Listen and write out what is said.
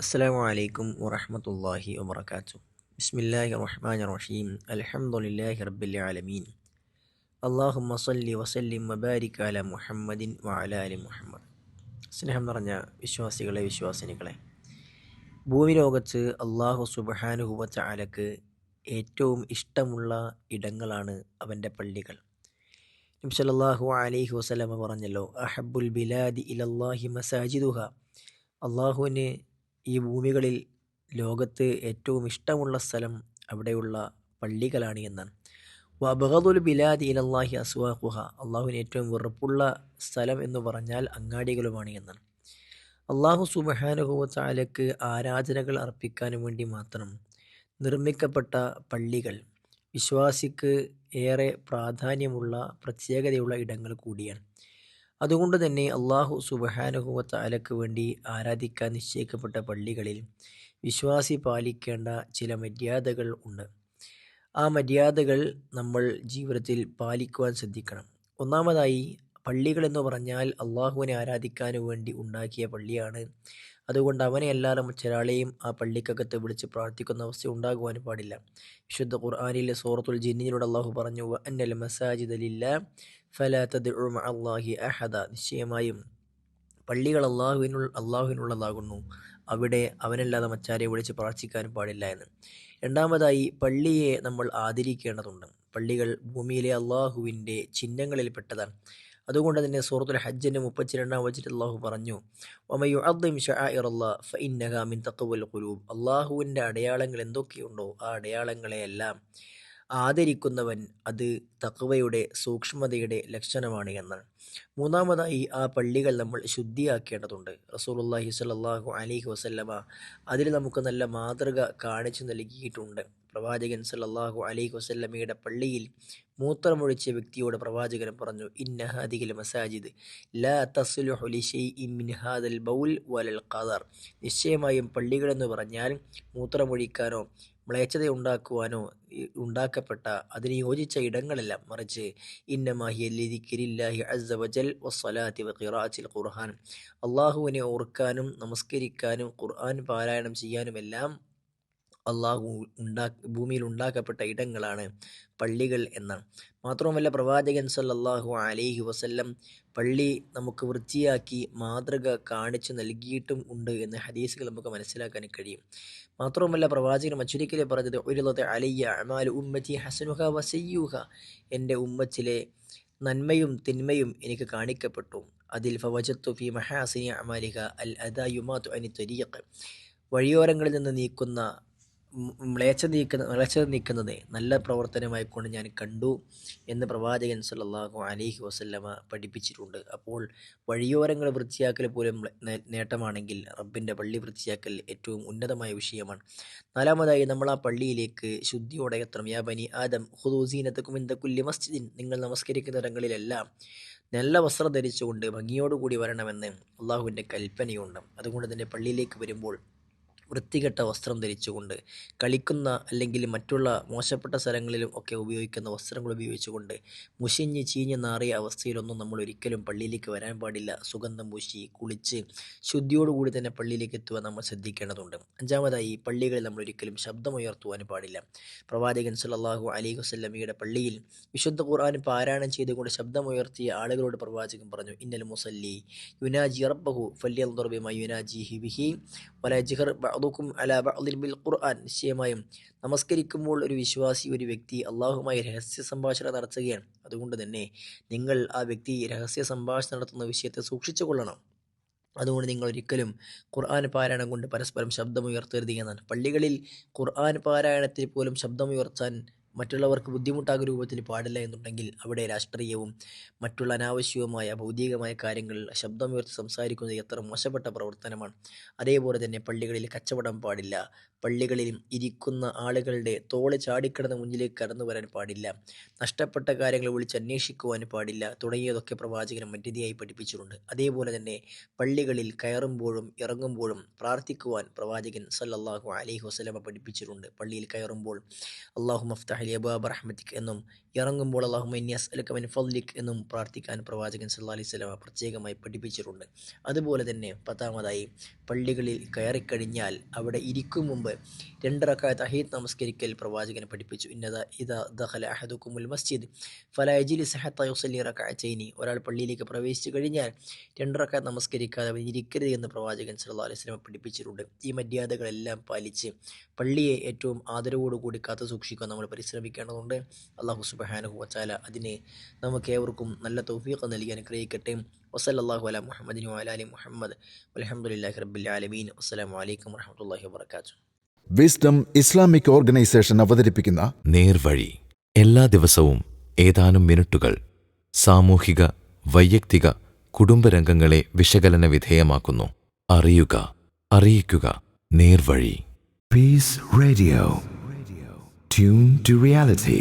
അസ്സലാമു അലൈക്കും വറഹ്മത്തുള്ളാഹി വബറകാതുഹു. ബിസ്മില്ലാഹിർ റഹ്മാനിർ റഹീം. അൽഹംദുലില്ലാഹി റബ്ബിൽ ആലമീൻ. അല്ലാഹുമ്മ സ്വല്ലി വസല്ലിം വബാരിക് അലാ മുഹമ്മദിൻ വഅലാ ആലി മുഹമ്മദ്. സ്നേഹം നിറഞ്ഞ വിശ്വാസികളെ, വിശ്വാസിനികളെ, ഭൂമി ലോകത്ത് അല്ലാഹു സുബ്ഹാനഹു വ തആലക്ക് ഏറ്റവും ഇഷ്ടമുള്ള ഇടങ്ങളാണ് അവൻ്റെ പള്ളികൾ. നബി സല്ലല്ലാഹു അലൈഹി വസല്ലമ പറഞ്ഞല്ലോ, അഹബ്ബുൽ ബിലാദി ഇലല്ലാഹി മസാജിദുഹ. അള്ളാഹുവിന് ഈ ഭൂമികളിൽ ലോകത്ത് ഏറ്റവും ഇഷ്ടമുള്ള സ്ഥലം അവിടെയുള്ള പള്ളികളാണ് എന്നാണ്. വബഗദുൽ ബിലാദി ഇലല്ലാഹി അസ്വാഖുഹ. അള്ളാഹുവിന് ഏറ്റവും വെറുപ്പുള്ള സ്ഥലം എന്ന് പറഞ്ഞാൽ അങ്ങാടികളുമാണ് എന്നാണ്. അള്ളാഹു സുബ്ഹാനഹു വ തആലക്ക് ആരാധനകൾ അർപ്പിക്കാൻ വേണ്ടി മാത്രം നിർമ്മിക്കപ്പെട്ട പള്ളികൾ വിശ്വാസിക്ക് ഏറെ പ്രാധാന്യമുള്ള പ്രത്യേകതയുള്ള ഇടങ്ങൾ കൂടിയാണ്. അതുകൊണ്ട് തന്നെ അള്ളാഹു സുബ്ഹാനഹു വ തആലക്ക് വേണ്ടി ആരാധിക്കാൻ നിശ്ചയിക്കപ്പെട്ട പള്ളികളിൽ വിശ്വാസി പാലിക്കേണ്ട ചില മര്യാദകൾ ഉണ്ട്. ആ മര്യാദകൾ നമ്മൾ ജീവിതത്തിൽ പാലിക്കുവാൻ ശ്രദ്ധിക്കണം. ഒന്നാമതായി, പള്ളികൾ എന്ന് പറഞ്ഞാൽ അള്ളാഹുവിനെ ആരാധിക്കാൻ വേണ്ടി ഉണ്ടാക്കിയ പള്ളിയാണ്. അതുകൊണ്ട് അവനെ അല്ലാതെ മറ്റൊരാളെയും ആ പള്ളിക്കകത്ത് വിളിച്ച് പ്രാർത്ഥിക്കുന്ന അവസ്ഥ ഉണ്ടാകുവാൻ പാടില്ല. വിശുദ്ധ ഖുർആനിലെ സൂറത്തുൽ ജിന്നിലൂടെ അള്ളാഹു പറഞ്ഞു, വഅന്നൽ മസാജിദ ലില്ലാഹ് ഫലാ തദ്ഉ മഅല്ലാഹി അഹദ. നിശ്ചയമായും പള്ളികൾ അള്ളാഹുവിനുള്ളതാകുന്നു, അവിടെ അവനല്ലാതെ മറ്റാരെ വിളിച്ച് പ്രാർത്ഥിക്കാൻ പാടില്ല എന്ന്. രണ്ടാമതായി, പള്ളിയെ നമ്മൾ ആദരിക്കേണ്ടതുണ്ട്. പള്ളികൾ ഭൂമിയിലെ അള്ളാഹുവിൻ്റെ ചിഹ്നങ്ങളിൽപ്പെട്ടതാണ്. അതുകൊണ്ട് തന്നെ സൂറത്തുൽ ഹജ്ജിൻ്റെ 32-ാം വചനത്തിൽ അള്ളാഹു പറഞ്ഞു, വമൻ യുഅദ്ദിം ശആഇറല്ലാഹ് ഫഇന്നഹാ മിൻ തഖ്വൽ ഖുലൂബ്. അള്ളാഹുവിൻ്റെ അടയാളങ്ങൾ എന്തൊക്കെയുണ്ടോ ആ അടയാളങ്ങളെയെല്ലാം ആദരിക്കുന്നവൻ അത് തഖ്വയുടെ, സൂക്ഷ്മതയുടെ ലക്ഷണമാണ് എന്നാണ്. മൂന്നാമതായി, ആ പള്ളികൾ നമ്മൾ ശുദ്ധിയാക്കേണ്ടതുണ്ട്. റസൂലുള്ളാഹി സ്വല്ലല്ലാഹു അലൈഹി വസല്ലമ അതിൽ നമുക്ക് നല്ല മാതൃക കാണിച്ചു നൽകിയിട്ടുണ്ട്. പ്രവാചകൻ സല്ലല്ലാഹു അലൈഹി വസല്ലമയുടെ പള്ളിയിൽ മൂത്രമൊഴിച്ച വ്യക്തിയോട് പ്രവാചകൻ പറഞ്ഞു, ഇന്ന ഹാദിഹിൽ മസാജിദ് ലാ തസ്ലുഹു ലിശൈഇൻ മിൻ ഹാദൽ ബൗൽ വലൽ ഖദർ. നിശ്ചയമായും പള്ളികളെന്ന് പറഞ്ഞാൽ മൂത്രമൊഴിക്കാനോ മ്ലേച്ഛത ഉണ്ടാക്കുവാനോ ഉണ്ടാക്കപ്പെട്ട, അതിന് യോജിച്ച ഇടങ്ങളല്ല, മറിച്ച് ഇന്നമാ ഹിയ ലിദിക്രില്ലാഹി അസ്സ വജൽ വസ്സലാത്തി വഖിറാഅത്തിൽ ഖുർആൻ. അള്ളാഹുവിനെ ഓർക്കാനും നമസ്കരിക്കാനും ഖുർആൻ പാരായണം ചെയ്യാനുമെല്ലാം അള്ളാഹു ഭൂമിയിൽ ഉണ്ടാക്കപ്പെട്ട ഇടങ്ങളാണ് പള്ളികൾ എന്നാണ്. മാത്രവുമല്ല, പ്രവാചകൻ സല്ലല്ലാഹു അലൈഹി വസല്ലം പള്ളി നമുക്ക് വൃത്തിയാക്കി മാതൃക കാണിച്ചു നൽകിയിട്ടും ഉണ്ട് എന്ന് ഹദീസുകൾ നമുക്ക് മനസ്സിലാക്കാൻ കഴിയും. മാത്രവുമല്ല, പ്രവാചകൻ മറ്റൊരിക്കൽ പറഞ്ഞത്, ഉരിളത് അലയ്യ അഅ്മാലു ഉമ്മത്തി ഹസനുഹ വസയ്യുഹ. എൻ്റെ ഉമ്മത്തിലെ നന്മയും തിന്മയും എനിക്ക് കാണിക്കപ്പെട്ടു. അതിൽ ഫവജത്തു ഫി മഹാസിനി അഅ്മാലിഹ അൽ അദാ യുമാതു അനി ത്വരീഖ്. വഴിയോരങ്ങളിൽ നിന്ന് നീക്കുന്ന മ്ലേച്ഛത നീക്കുന്നത് നല്ല പ്രവർത്തനമായിക്കൊണ്ട് ഞാൻ കണ്ടു എന്ന് പ്രവാചകൻ സല്ലല്ലാഹു അലൈഹി വസല്ലമ പഠിപ്പിച്ചിട്ടുണ്ട്. അപ്പോൾ വഴിയോരങ്ങൾ വൃത്തിയാക്കൽ പോലും നേട്ടമാണെങ്കിൽ റബ്ബിൻ്റെ പള്ളി വൃത്തിയാക്കൽ ഏറ്റവും ഉന്നതമായ വിഷയമാണ്. നാലാമതായി, നമ്മൾ ആ പള്ളിയിലേക്ക് ശുദ്ധിയോടെ എത്തണം. യാ ബനി ആദം ഖുദൂ സീനതകും ഇൻദ കുല്ലി മസ്ജിദിൻ. നിങ്ങൾ നമസ്കരിക്കുന്ന ഇടങ്ങളിലെല്ലാം നല്ല വസ്ത്രം ധരിച്ചുകൊണ്ട് ഭംഗിയോടുകൂടി വരണമെന്ന് അള്ളാഹുവിൻ്റെ കൽപ്പനയുണ്ട്. അതുകൊണ്ട് തന്നെ പള്ളിയിലേക്ക് വരുമ്പോൾ വൃത്തികെട്ട വസ്ത്രം ധരിച്ചുകൊണ്ട്, കളിക്കുന്ന അല്ലെങ്കിൽ മറ്റുള്ള മോശപ്പെട്ട സ്ഥലങ്ങളിലും ഒക്കെ ഉപയോഗിക്കുന്ന വസ്ത്രങ്ങൾ ഉപയോഗിച്ചുകൊണ്ട് മുഷിഞ്ഞ് ചീഞ്ഞ് നാറിയ അവസ്ഥയിലൊന്നും നമ്മൾ ഒരിക്കലും പള്ളിയിലേക്ക് വരാൻ പാടില്ല. സുഗന്ധം പൂശി കുളിച്ച് ശുദ്ധിയോടുകൂടി തന്നെ പള്ളിയിലേക്ക് എത്തുവാൻ നമ്മൾ ശ്രദ്ധിക്കേണ്ടതുണ്ട്. അഞ്ചാമതായി, പള്ളികളിൽ നമ്മൾ ഒരിക്കലും ശബ്ദമുയർത്തുവാൻ പാടില്ല. പ്രവാചകൻ സല്ലല്ലാഹു അലൈഹി വസല്ലമയുടെ പള്ളിയിൽ വിശുദ്ധ ഖുർആൻ പാരായണം ചെയ്തുകൊണ്ട് ശബ്ദമുയർത്തിയ ആളുകളോട് പ്രവാചകൻ പറഞ്ഞു, ഇന്നൽ മുസല്ലി യുനാജി റബ്ബഹു ഫല്യൻദുർ ബിമാ യുനാജിഹി ബിഹി വലാ യജ്ഹർ ബഅ്ദുകും അലാ ബഅ്ദിൻ ബിൽ ഖുർആൻ. നിശ്ചയമായും നമസ്കരിക്കുമ്പോൾ ഒരു വിശ്വാസി, ഒരു വ്യക്തി അള്ളാഹുമായി രഹസ്യ സംഭാഷണം നടത്തുകയാണ്. അതുകൊണ്ട് തന്നെ നിങ്ങൾ ആ വ്യക്തി രഹസ്യ സംഭാഷണം നടത്തുന്ന വിഷയത്തെ സൂക്ഷിച്ചു കൊള്ളണം. അതുകൊണ്ട് നിങ്ങൾ ഒരിക്കലും ഖുർആൻ പാരായണം കൊണ്ട് പരസ്പരം ശബ്ദമുയർത്തരുത് എന്നാണ്. പള്ളികളിൽ ഖുർആൻ പാരായണത്തിൽ പോലും ശബ്ദമുയർത്താൻ മറ്റുള്ളവർക്ക് ബുദ്ധിമുട്ടാകുന്ന രൂപത്തിൽ പാടില്ല എന്നുണ്ടെങ്കിൽ അവിടെ രാഷ്ട്രീയവും മറ്റുള്ള അനാവശ്യവുമായ ഭൗതികമായ കാര്യങ്ങൾ ശബ്ദമുയർത്തി സംസാരിക്കുന്നത് എത്ര മോശപ്പെട്ട പ്രവർത്തനമാണ്. അതേപോലെ തന്നെ പള്ളികളിൽ കച്ചവടം പാടില്ല. പള്ളികളിൽ ഇരിക്കുന്ന ആളുകളുടെ തോള് ചാടിക്കിടന്ന് മുന്നിലേക്ക് കടന്നു വരാൻ പാടില്ല. നഷ്ടപ്പെട്ട കാര്യങ്ങൾ വിളിച്ച് അന്വേഷിക്കുവാൻ പാടില്ല. തുടങ്ങിയതൊക്കെ പ്രവാചകൻ മറ്റേതിയായി പഠിപ്പിച്ചിട്ടുണ്ട്. അതേപോലെ തന്നെ പള്ളികളിൽ കയറുമ്പോഴും ഇറങ്ങുമ്പോഴും പ്രാർത്ഥിക്കുവാൻ പ്രവാചകൻ സല്ലല്ലാഹു അലൈഹി വസല്ലമ പഠിപ്പിച്ചിട്ടുണ്ട്. പള്ളിയിൽ കയറുമ്പോൾ അല്ലാഹുമ്മ ഫ്തഹ് ലി അബ്വാബ റഹ്മതിക് എന്നും ഇറങ്ങുമ്പോൾ അല്ലാഹുമ്മ ഇന്നി അസ്അലുക മിൻ ഫദ്ലിക് എന്നും പ്രാർത്ഥിക്കാൻ പ്രവാചകൻ സല്ലല്ലാഹു അലൈഹി വസല്ലം പ്രത്യേകമായി പഠിപ്പിച്ചിട്ടുണ്ട്. അതുപോലെ തന്നെ 10-ാമതായി പള്ളികളിൽ കയറിക്കഴിഞ്ഞാൽ അവിടെ ഇരിക്കും മുമ്പ് 2 റക്അത്ത് തഹിയ്യത്ത് നമസ്കരിക്കൽ പ്രവാചകൻ പഠിപ്പിച്ചു. ഇദാ ദഖല അഹദുകുമുൽ മസ്ജിദ് ഫലാ യജ്ലിസ് ഹത്താ യുസല്ലി റക്അത്തൈനി. ഒരാൾ പള്ളിയിലേക്ക് പ്രവേശിച്ചു കഴിഞ്ഞാൽ 2 റക്അത്ത് നമസ്കരിക്കാതെ അവൻ ഇരിക്കരുത് എന്ന് പ്രവാചകൻ സല്ലല്ലാഹു അലൈഹി വസല്ലം പഠിപ്പിച്ചിട്ടുണ്ട്. ഈ മര്യാദകളെല്ലാം പാലിച്ച് പള്ളിയെ ഏറ്റവും ആദരവോടുകൂടി കാത്തു സൂക്ഷിക്കാൻ നമ്മൾ പരിശ്രമിക്കേണ്ടതുണ്ട്. അല്ലാഹു സുബ്ഹാനഹു വ തആല അതിന് നമുക്കേവർക്കും നല്ല തൗഫീഖ് നൽകി അനുഗ്രഹിക്കട്ടെ. വസല്ലല്ലാഹു അലാ മുഹമ്മദിൻ വഅലാ ആലി മുഹമ്മദ് വൽഹംദുലില്ലാഹി റബ്ബിൽ ആലമീൻ. അസ്സലാമു അലൈക്കും വറഹ്മത്തുള്ളാഹി വബറകാതുഹു. വിസ്ഡം ഇസ്ലാമിക് ഓർഗനൈസേഷൻ അവതരിപ്പിക്കുന്ന നേർവഴി എല്ലാ ദിവസവും ഏതാനും മിനിറ്റുകൾ സാമൂഹിക, വൈയക്തിക, കുടുംബരംഗങ്ങളെ വിശകലന വിധേയമാക്കുന്നു. അറിയുക, അറിയിക്കുക. നേർവഴി. Peace Radio. Tune to reality.